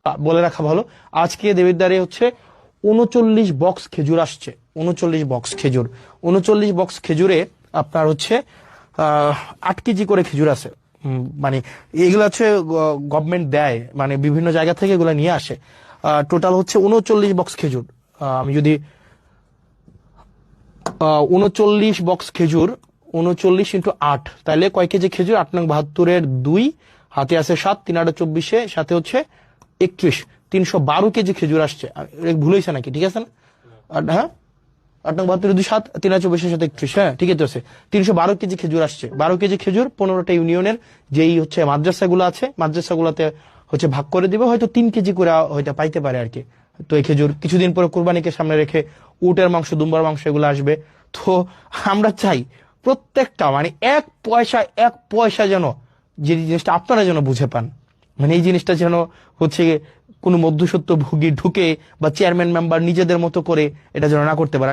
বলে রাখা ভালো, আজকে দেবিদ্বারে হচ্ছে 39 বক্স খেজুর আসছে। 39 বক্স খেজুরে আপনার হচ্ছে 8 কেজি করে খেজুর আছে। মানে এগুলো হচ্ছে গভর্নমেন্ট দেয়, মানে বিভিন্ন জায়গা থেকে এগুলো নিয়ে আসে। টোটাল হচ্ছে 39 বক্স খেজুর। আমি যদি 39 বক্স খেজুর, 39 × 8, তাহলে কয় কেজি খেজুর? 8 নং 72-এর 2, হাতে আছে 7, 3 × 8 = 24, সাথে হচ্ছে 31, 312 কেজি খেজুর আসছে। ভুল হয়েছে নাকি? ঠিক আছে না? হ্যাঁ, 8 নং 72-এর 2, 7, 3 × 24-এর সাথে 31, হ্যাঁ ঠিকই তো আছে। 312 কেজি খেজুর আসছে। 12 কেজি খেজুর 15টা ইউনিয়নের যেই হচ্ছে মাদ্রাসাগুলো আছে, মাদ্রাসাগুলোতে হচ্ছে ভাগ করে দিবে, হয়তো 3 কেজি করে হয়তো পাইতে পারে আর কি। তো এই খেজুর কিছুদিন পরে কুরবানিকে সামনে রেখে উটের মাংস, দুম্বার মাংস এগুলো আসবে। তো আমরা চাই প্রত্যেকটা মানে এক পয়সা যেন, যে জিনিসটা আপনারা যেন বুঝে পান, মানে এই জিনিসটা যেন হচ্ছে কোনো মধ্যস্বত্ব ভোগী ঢুকে বা চেয়ারম্যান মেম্বার নিজেদের মতো করে এটা যেন না করতে পারে।